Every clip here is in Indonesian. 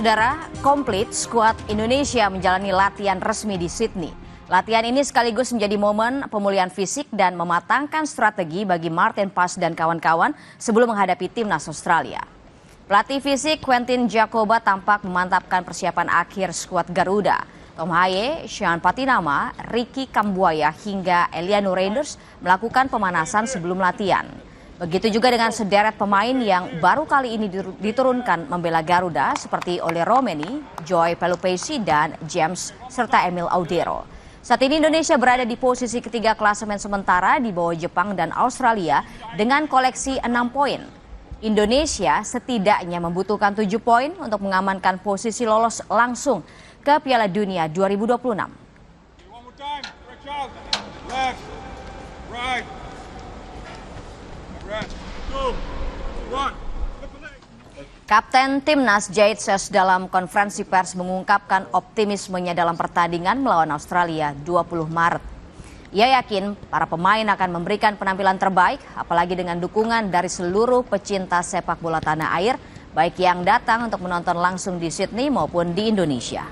Saudara, komplit skuad Indonesia menjalani latihan resmi di Sydney. Latihan ini sekaligus menjadi momen pemulihan fisik dan mematangkan strategi bagi Martin Paes dan kawan-kawan sebelum menghadapi timnas Australia. Pelatih fisik Quentin Jacoba tampak memantapkan persiapan akhir skuad Garuda. Tom Haye, Sean Patinama, Ricky Kambuaya hingga Eliano Reinders melakukan pemanasan sebelum latihan. Begitu juga dengan sederet pemain yang baru kali ini diturunkan membela Garuda seperti Ole Romeni, Joy Pelupesi, dan James serta Emil Audero. Saat ini Indonesia berada di posisi ketiga klasemen sementara di bawah Jepang dan Australia dengan koleksi 6 poin. Indonesia setidaknya membutuhkan 7 poin untuk mengamankan posisi lolos langsung ke Piala Dunia 2026. Kapten Timnas Jahit Ses dalam konferensi pers mengungkapkan optimismenya dalam pertandingan melawan Australia 20 Maret. Ia yakin para pemain akan memberikan penampilan terbaik, apalagi dengan dukungan dari seluruh pecinta sepak bola tanah air, baik yang datang untuk menonton langsung di Sydney maupun di Indonesia.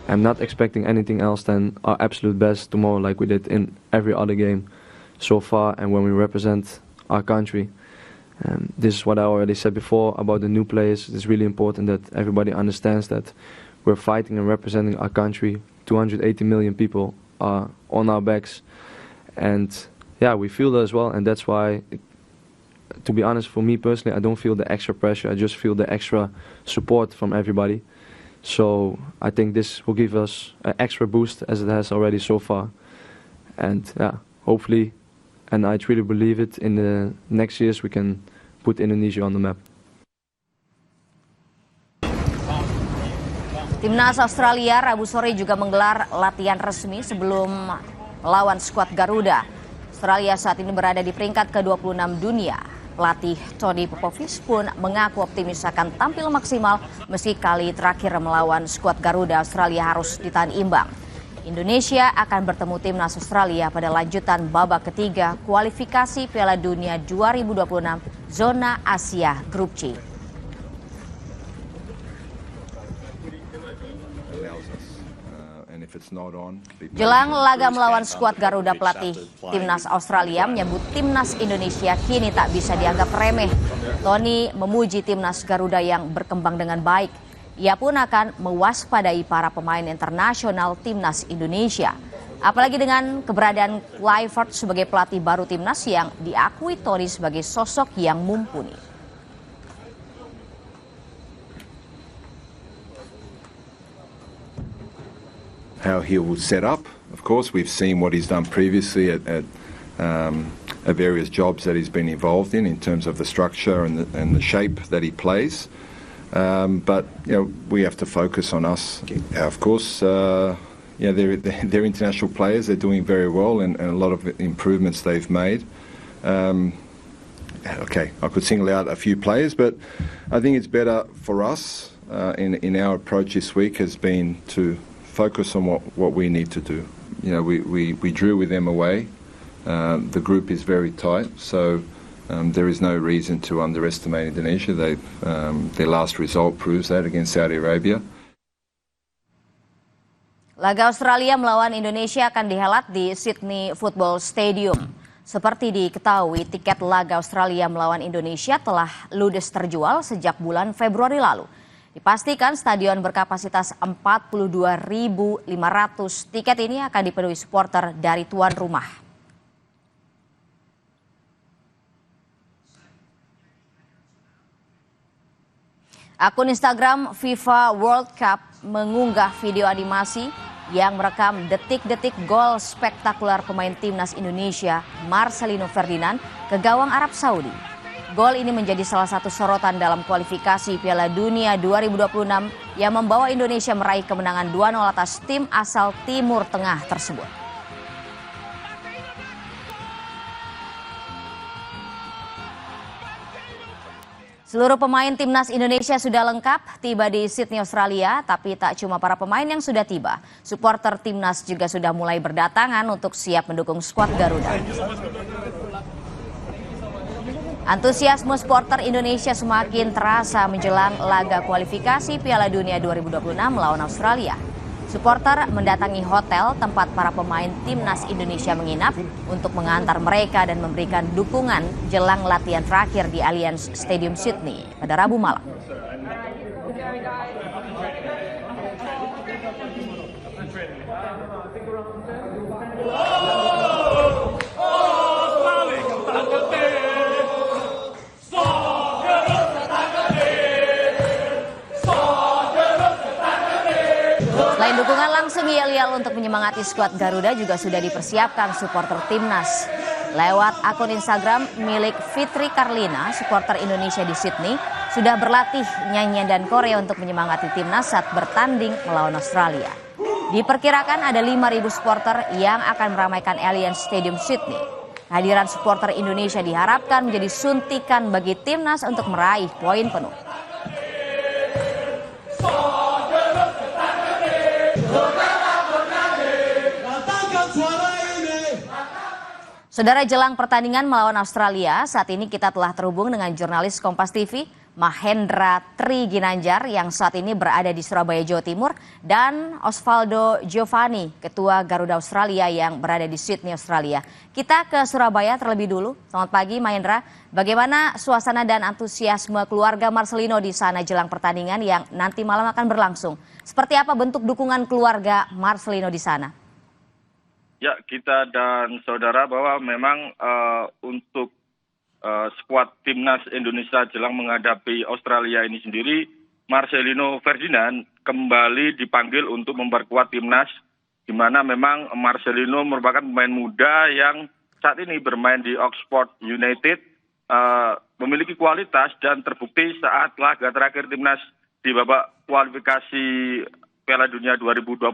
I'm not expecting anything else than our absolute best tomorrow, like we did in every other game so far, and when we represent our country. This is what I already said before about the new players. It's really important that everybody understands that we're fighting and representing our country. 280 million people are on our backs, and yeah, we feel that as well, and that's why, to be honest, for me personally, I don't feel the extra pressure. I just feel the extra support from everybody. So I think this will give us an extra boost as it has already so far. And yeah, hopefully, and I truly believe it, in the next years we can put Indonesia on the map. Timnas Australia Rabu sore juga menggelar latihan resmi sebelum melawan skuad Garuda. Australia saat ini berada di peringkat ke-26 dunia. Pelatih Tony Popovic pun mengaku optimis akan tampil maksimal meski kali terakhir melawan skuad Garuda Australia harus ditahan imbang. Indonesia akan bertemu timnas Australia pada lanjutan babak ketiga kualifikasi Piala Dunia 2026 zona Asia Grup C. Jelang laga melawan skuad Garuda, pelatih timnas Australia menyebut timnas Indonesia kini tak bisa dianggap remeh. Tony memuji timnas Garuda yang berkembang dengan baik. Ia pun akan mewaspadai para pemain internasional timnas Indonesia. Apalagi dengan keberadaan Clifford sebagai pelatih baru timnas yang diakui Tony sebagai sosok yang mumpuni. How he will set up. Of course, we've seen what he's done previously at various jobs that he's been involved in terms of the structure and the shape that he plays. But we have to focus on us. Of course, they're international players. They're doing very well, and a lot of improvements they've made. Okay, I could single out a few players, but I think it's better for us in our approach this week has been to focus on what we need to do. We drew with them away. The group is very tight, so there is no reason to underestimate Indonesia. Their last result proves that against Saudi Arabia. Laga Australia melawan Indonesia akan dihelat di Sydney Football Stadium. Seperti diketahui, tiket laga Australia melawan Indonesia telah ludes terjual sejak bulan Februari lalu. Dipastikan stadion berkapasitas 42.500 tiket ini akan dipenuhi supporter dari tuan rumah. Akun Instagram FIFA World Cup mengunggah video animasi yang merekam detik-detik gol spektakuler pemain timnas Indonesia Marcelino Ferdinand ke gawang Arab Saudi. Gol ini menjadi salah satu sorotan dalam kualifikasi Piala Dunia 2026 yang membawa Indonesia meraih kemenangan 2-0 atas tim asal Timur Tengah tersebut. Seluruh pemain timnas Indonesia sudah lengkap tiba di Sydney, Australia, tapi tak cuma para pemain yang sudah tiba. Supporter timnas juga sudah mulai berdatangan untuk siap mendukung skuad Garuda. Antusiasme supporter Indonesia semakin terasa menjelang laga kualifikasi Piala Dunia 2026 melawan Australia. Supporter mendatangi hotel tempat para pemain timnas Indonesia menginap untuk mengantar mereka dan memberikan dukungan jelang latihan terakhir di Allianz Stadium Sydney pada Rabu malam. Selain dukungan langsung yel-yel untuk menyemangati skuad Garuda juga sudah dipersiapkan supporter timnas. Lewat akun Instagram milik Fitri Karlina, supporter Indonesia di Sydney, sudah berlatih nyanyian dan koreo untuk menyemangati timnas saat bertanding melawan Australia. Diperkirakan ada 5.000 supporter yang akan meramaikan Allianz Stadium Sydney. Kehadiran supporter Indonesia diharapkan menjadi suntikan bagi timnas untuk meraih poin penuh. Saudara, jelang pertandingan melawan Australia, saat ini kita telah terhubung dengan jurnalis Kompas TV, Mahendra Tri Ginanjar yang saat ini berada di Surabaya, Jawa Timur, dan Osvaldo Giovanni, Ketua Garuda Australia yang berada di Sydney, Australia. Kita ke Surabaya terlebih dulu. Selamat pagi, Mahendra. Bagaimana suasana dan antusiasme keluarga Marcelino di sana jelang pertandingan yang nanti malam akan berlangsung? Seperti apa bentuk dukungan keluarga Marcelino di sana? Ya, kita dan saudara bahwa memang untuk skuad timnas Indonesia jelang menghadapi Australia ini sendiri, Marcelino Ferdinand kembali dipanggil untuk memperkuat timnas, di mana memang Marcelino merupakan pemain muda yang saat ini bermain di Oxford United, memiliki kualitas dan terbukti saat laga terakhir timnas di babak kualifikasi Piala Dunia 2026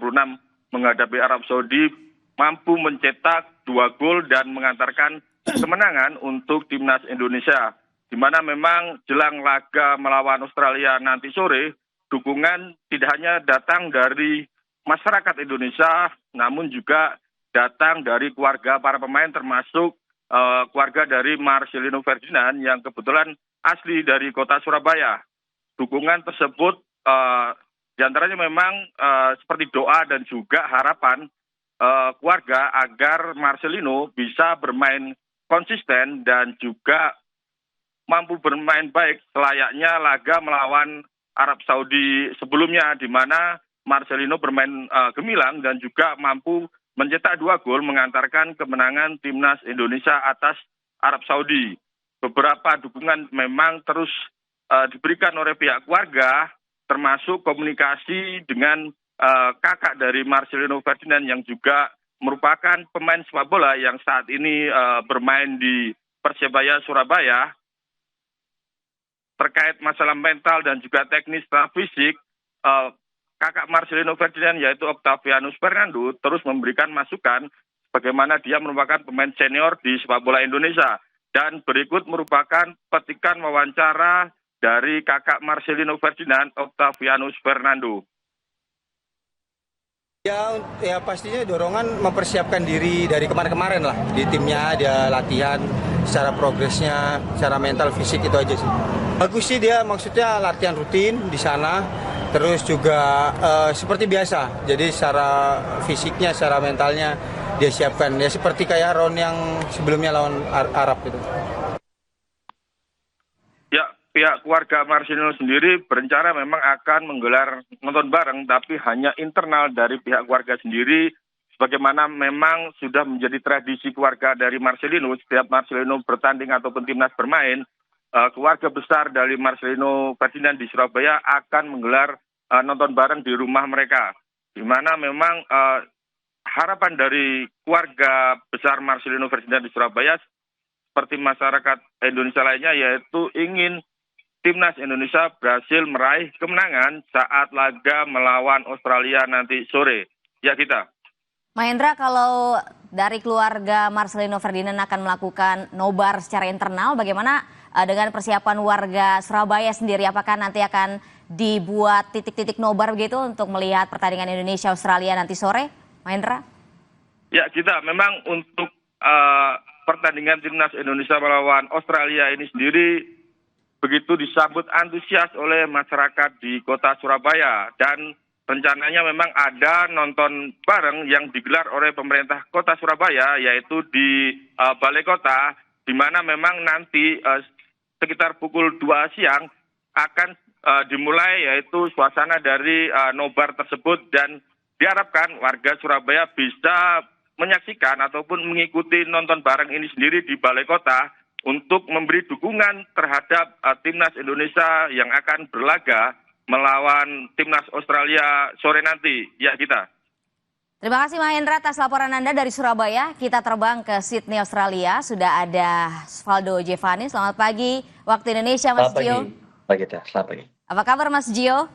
menghadapi Arab Saudi, mampu mencetak 2 gol dan mengantarkan kemenangan untuk timnas Indonesia. Di mana memang jelang laga melawan Australia nanti sore, dukungan tidak hanya datang dari masyarakat Indonesia, namun juga datang dari keluarga para pemain, termasuk keluarga dari Marcelino Ferdinand yang kebetulan asli dari kota Surabaya. Dukungan tersebut diantaranya memang seperti doa dan juga harapan keluarga agar Marcelino bisa bermain konsisten dan juga mampu bermain baik selayaknya laga melawan Arab Saudi sebelumnya, di mana Marcelino bermain gemilang dan juga mampu mencetak 2 gol mengantarkan kemenangan timnas Indonesia atas Arab Saudi. Beberapa dukungan memang terus diberikan oleh pihak keluarga, termasuk komunikasi dengan kakak dari Marcelino Ferdinand yang juga merupakan pemain sepak bola yang saat ini bermain di Persebaya Surabaya. Terkait masalah mental dan juga teknis fisik, kakak Marcelino Ferdinand yaitu Octavianus Fernando terus memberikan masukan bagaimana dia merupakan pemain senior di sepak bola Indonesia. Dan berikut merupakan petikan wawancara dari kakak Marcelino Ferdinand, Octavianus Fernando. Ya pastinya dorongan mempersiapkan diri dari kemarin-kemarin lah. Di timnya dia latihan, secara progresnya, secara mental, fisik itu aja sih. Bagus sih dia, maksudnya latihan rutin di sana. Terus juga seperti biasa, jadi secara fisiknya, secara mentalnya dia siapkan. Ya seperti kayak round yang sebelumnya lawan Arab itu. Ya, pihak keluarga Marcelino sendiri berencana memang akan menggelar nonton bareng, tapi hanya internal dari pihak keluarga sendiri. Sebagaimana memang sudah menjadi tradisi keluarga dari Marcelino, setiap Marcelino bertanding ataupun timnas bermain, keluarga besar dari Marcelino Ferdinand di Surabaya akan menggelar nonton bareng di rumah mereka. Di mana memang harapan dari keluarga besar Marcelino Ferdinand di Surabaya, seperti masyarakat Indonesia lainnya, yaitu ingin timnas Indonesia berhasil meraih kemenangan saat laga melawan Australia nanti sore. Ya, kita. Mahendra, kalau dari keluarga Marcelino Ferdinand akan melakukan nobar secara internal, bagaimana dengan persiapan warga Surabaya sendiri? Apakah nanti akan dibuat titik-titik nobar begitu untuk melihat pertandingan Indonesia-Australia nanti sore, Mahendra? Ya, kita memang untuk pertandingan timnas Indonesia melawan Australia ini sendiri begitu disambut antusias oleh masyarakat di kota Surabaya, dan rencananya memang ada nonton bareng yang digelar oleh pemerintah kota Surabaya, yaitu di Balai Kota, di mana memang nanti sekitar pukul 2 siang akan dimulai yaitu suasana dari nobar tersebut, dan diharapkan warga Surabaya bisa menyaksikan ataupun mengikuti nonton bareng ini sendiri di Balai Kota untuk memberi dukungan terhadap timnas Indonesia yang akan berlaga melawan timnas Australia sore nanti. Ya, kita. Terima kasih Mahendra atas laporan Anda dari Surabaya. Kita terbang ke Sydney, Australia. Sudah ada Valdo Jevani. Selamat pagi waktu Indonesia, Mas Gio. Pagi, selamat pagi. Apa kabar Mas Gio?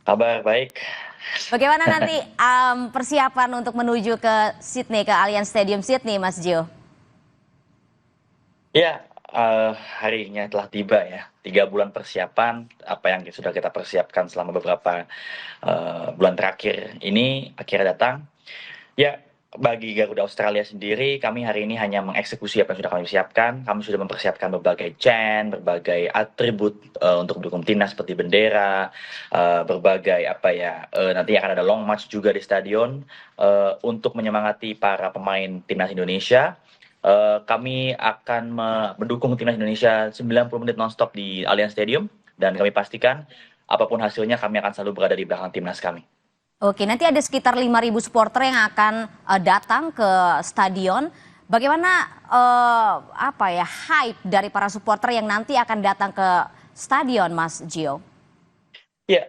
Kabar baik. Bagaimana nanti persiapan untuk menuju ke Sydney, ke Allianz Stadium Sydney, Mas Gio? Ya, harinya telah tiba ya. 3 bulan persiapan, apa yang sudah kita persiapkan selama beberapa bulan terakhir ini akhirnya datang. Ya, bagi Garuda Australia sendiri, kami hari ini hanya mengeksekusi apa yang sudah kami siapkan. Kami sudah mempersiapkan berbagai chant, berbagai atribut untuk mendukung timnas seperti bendera, berbagai nanti akan ada long march juga di stadion untuk menyemangati para pemain timnas Indonesia. Kami akan mendukung timnas Indonesia 90 menit nonstop di Allianz Stadium, dan kami pastikan apapun hasilnya kami akan selalu berada di belakang timnas kami. Oke, nanti ada sekitar 5.000 supporter yang akan datang ke stadion. Bagaimana hype dari para supporter yang nanti akan datang ke stadion, Mas Gio? Ya,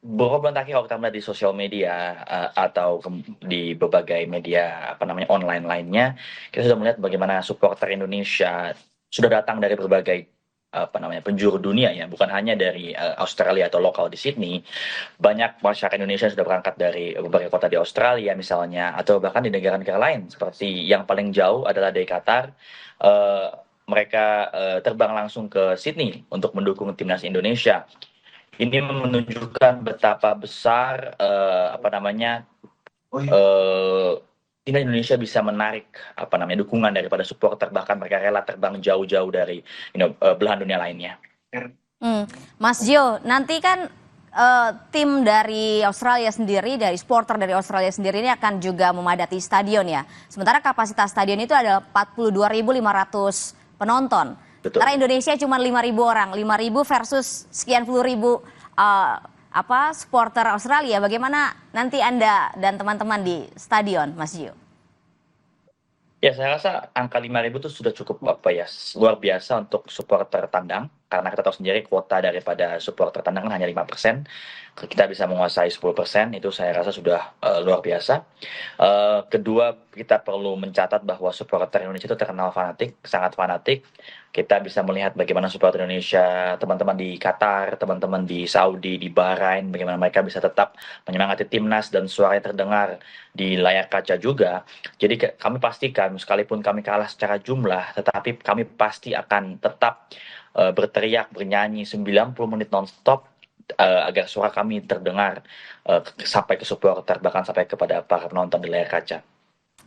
beberapa bulan terakhir kalau kita melihat di sosial media atau di berbagai media online lainnya, kita sudah melihat bagaimana supporter Indonesia sudah datang dari berbagai penjuru dunia ya, bukan hanya dari Australia atau lokal di Sydney. Banyak masyarakat Indonesia sudah berangkat dari berbagai kota di Australia misalnya, atau bahkan di negara-negara lain seperti yang paling jauh adalah dari Qatar. Mereka terbang langsung ke Sydney untuk mendukung timnas Indonesia. Ini menunjukkan betapa besar timnas Indonesia bisa menarik dukungan daripada supporter, bahkan mereka rela terbang jauh-jauh dari belahan dunia lainnya. Mas Gio, nanti kan tim dari Australia sendiri, dari supporter dari Australia sendiri ini akan juga memadati stadion ya. Sementara kapasitas stadion itu adalah 42.500 penonton. Betul. Karena Indonesia cuma 5.000 orang, 5.000 versus sekian puluh ribu supporter Australia. Bagaimana nanti Anda dan teman-teman di stadion, Mas Gio? Ya, saya rasa angka 5.000 itu sudah cukup luar biasa untuk supporter tandang, karena kita tahu sendiri kuota daripada supporter tandang kan hanya 5%. Kita bisa menguasai 10%, itu saya rasa sudah luar biasa. Kedua, kita perlu mencatat bahwa supporter Indonesia itu terkenal fanatik, sangat fanatik. Kita bisa melihat bagaimana supporter Indonesia, teman-teman di Qatar, teman-teman di Saudi, di Bahrain, bagaimana mereka bisa tetap menyemangati timnas dan suaranya terdengar di layar kaca juga. Jadi kami pastikan, sekalipun kami kalah secara jumlah, tetapi kami pasti akan tetap berteriak, bernyanyi 90 menit non-stop agar suara kami terdengar sampai ke supporter, bahkan sampai kepada para penonton di layar kaca.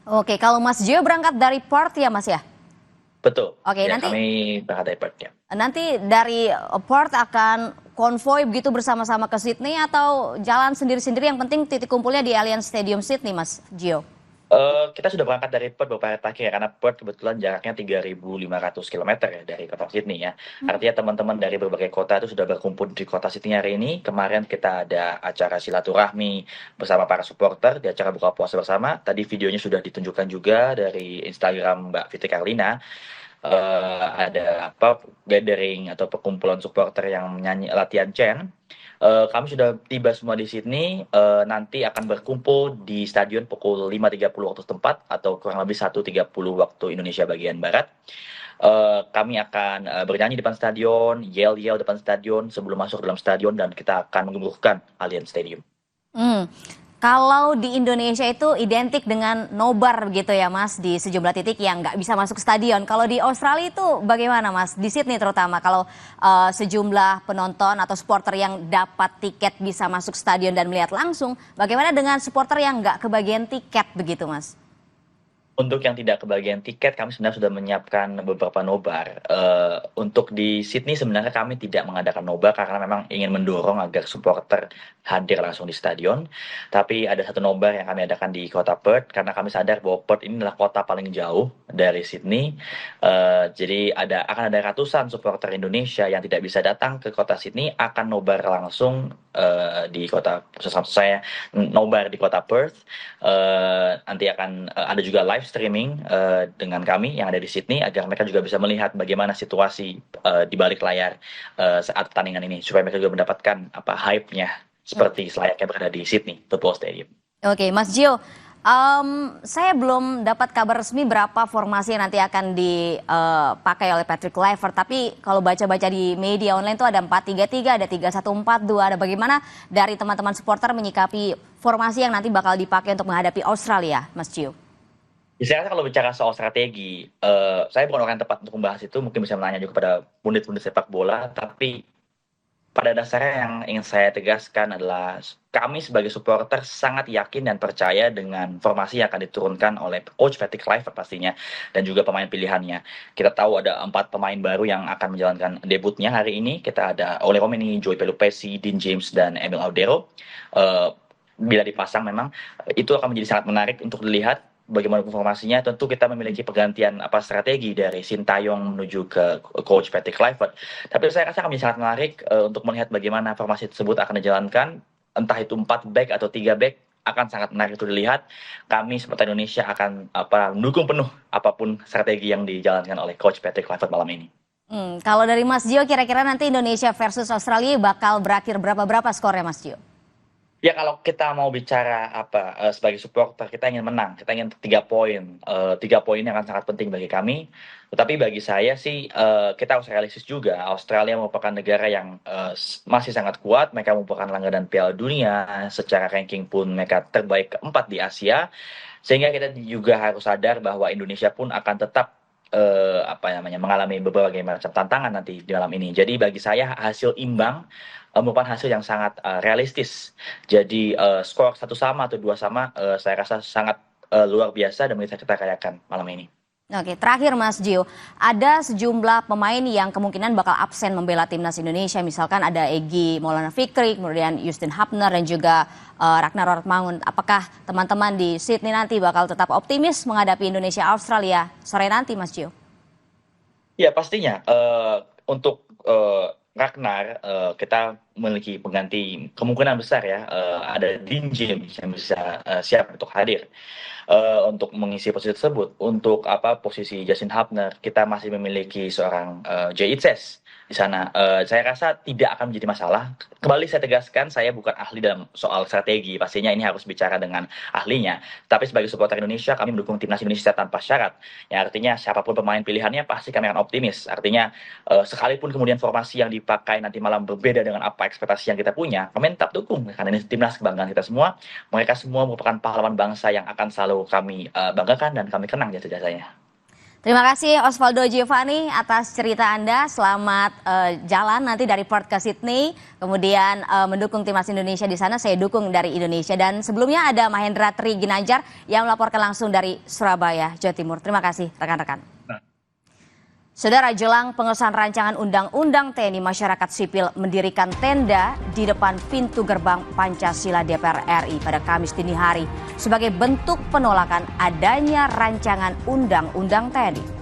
Oke, kalau Mas Gio berangkat dari Perth ya Mas ya? Betul. Oke, ya, nanti kami berangkat dari Perth ya. Nanti dari Perth akan konvoy begitu bersama-sama ke Sydney atau jalan sendiri-sendiri, yang penting titik kumpulnya di Allianz Stadium Sydney, Mas Gio? Kita sudah berangkat dari Perth beberapa hari terakhir, karena Perth kebetulan jaraknya 3.500 km ya dari kota Sydney ya. Artinya teman-teman dari berbagai kota itu sudah berkumpul di kota Sydney hari ini. Kemarin kita ada acara silaturahmi bersama para supporter di acara buka puasa bersama. Tadi videonya sudah ditunjukkan juga dari Instagram Mbak Fitri Karlina. Ada gathering atau perkumpulan supporter yang menyanyi latihan chant. Kami sudah tiba semua di Sydney, nanti akan berkumpul di stadion pukul 5.30 waktu setempat atau kurang lebih 1.30 waktu Indonesia bagian Barat. Kami akan bernyanyi depan stadion, yell-yell depan stadion sebelum masuk dalam stadion, dan kita akan mengukuhkan Allianz Stadium. Kalau di Indonesia itu identik dengan nobar gitu ya Mas, di sejumlah titik yang nggak bisa masuk stadion. Kalau di Australia itu bagaimana Mas? Di Sydney terutama, kalau sejumlah penonton atau supporter yang dapat tiket bisa masuk stadion dan melihat langsung, bagaimana dengan supporter yang nggak kebagian tiket begitu Mas? Untuk yang tidak kebagian tiket, kami sebenarnya sudah menyiapkan beberapa nobar. Untuk di Sydney sebenarnya kami tidak mengadakan nobar karena memang ingin mendorong agar supporter hadir langsung di stadion. Tapi ada satu nobar yang kami adakan di kota Perth karena kami sadar bahwa Perth ini adalah kota paling jauh dari Sydney. Jadi akan ada ratusan supporter Indonesia yang tidak bisa datang ke kota Sydney akan nobar langsung di kota, saya nobar di kota Perth. Nanti akan ada juga live streaming dengan kami yang ada di Sydney agar mereka juga bisa melihat bagaimana situasi di balik layar saat pertandingan ini supaya mereka juga mendapatkan hype-nya seperti selayaknya berada di Sydney Football Stadium. Oke, Mas Gio, saya belum dapat kabar resmi berapa formasi yang nanti akan dipakai oleh Patrick Kluivert, tapi kalau baca-baca di media online itu ada 4-3-3, ada 3-1-4-2, ada bagaimana dari teman-teman supporter menyikapi formasi yang nanti bakal dipakai untuk menghadapi Australia, Mas Gio? Saya rasa kalau bicara soal strategi, saya bukan orang yang tepat untuk membahas itu, mungkin bisa menanya juga pada pundit-pundit sepak bola, tapi pada dasarnya yang ingin saya tegaskan adalah kami sebagai supporter sangat yakin dan percaya dengan formasi yang akan diturunkan oleh Coach Patrick Kluivert pastinya, dan juga pemain pilihannya. Kita tahu ada 4 pemain baru yang akan menjalankan debutnya hari ini. Kita ada Ole Romeni, Joey Pelupessy, Dean James, dan Emil Audero. Bila dipasang memang itu akan menjadi sangat menarik untuk dilihat bagaimana formasinya. Tentu kita memiliki pergantian strategi dari Sintayong menuju ke Coach Patrick Kluivert. Tapi saya rasa akan menjadi sangat menarik untuk melihat bagaimana formasi tersebut akan dijalankan. Entah itu 4 back atau 3 back, akan sangat menarik untuk dilihat. Kami seperti Indonesia akan mendukung penuh apapun strategi yang dijalankan oleh Coach Patrick Kluivert malam ini. Kalau dari Mas Gio, kira-kira nanti Indonesia versus Australia bakal berakhir berapa skornya, Mas Gio? Ya kalau kita mau bicara sebagai supporter kita ingin menang, kita ingin 3 poin. 3 poin yang akan sangat penting bagi kami. Tetapi bagi saya sih kita harus realistis juga. Australia merupakan negara yang masih sangat kuat. Mereka merupakan langganan Piala Dunia. Secara ranking pun mereka terbaik keempat di Asia. Sehingga kita juga harus sadar bahwa Indonesia pun akan tetap mengalami berbagai macam tantangan nanti di malam ini. Jadi bagi saya hasil imbang merupakan hasil yang sangat realistis. Jadi skor 1-1 atau 2-2 saya rasa sangat luar biasa dan bisa kita rayakan malam ini. Oke, terakhir Mas Gio, ada sejumlah pemain yang kemungkinan bakal absen membela timnas Indonesia. Misalkan ada Egy Maulana Fikri, kemudian Justin Hapner dan juga Ragnar Ortmangun. Apakah teman-teman di Sydney nanti bakal tetap optimis menghadapi Indonesia Australia sore nanti, Mas Gio? Ya pastinya untuk Ragnar kita memiliki pengganti kemungkinan besar ya, ada Dean James yang bisa siap untuk hadir untuk mengisi posisi tersebut. Untuk posisi Justin Hapner kita masih memiliki seorang Jay Itzes di sana. Saya rasa tidak akan menjadi masalah. Kembali saya tegaskan, saya bukan ahli dalam soal strategi, pastinya ini harus bicara dengan ahlinya. Tapi sebagai supporter Indonesia, kami mendukung timnas Indonesia tanpa syarat. Ya artinya siapapun pemain pilihannya pasti kami akan optimis. Artinya sekalipun kemudian formasi yang dipakai nanti malam berbeda dengan apa ekspektasi yang kita punya, kami tetap dukung karena ini timnas kebanggaan kita semua. Mereka semua merupakan pahlawan bangsa yang akan selalu kami banggakan dan kami kenang jasa-jasanya. Terima kasih Osvaldo Giovanni atas cerita Anda. Selamat jalan nanti dari Perth ke Sydney. Kemudian mendukung timnas Indonesia di sana. Saya dukung dari Indonesia. Dan sebelumnya ada Mahendra Tri Ginanjar yang melaporkan langsung dari Surabaya, Jawa Timur. Terima kasih rekan-rekan. Saudara, jelang pengesahan rancangan Undang-Undang TNI, masyarakat sipil mendirikan tenda di depan pintu gerbang Pancasila DPR RI pada Kamis dini hari sebagai bentuk penolakan adanya rancangan Undang-Undang TNI.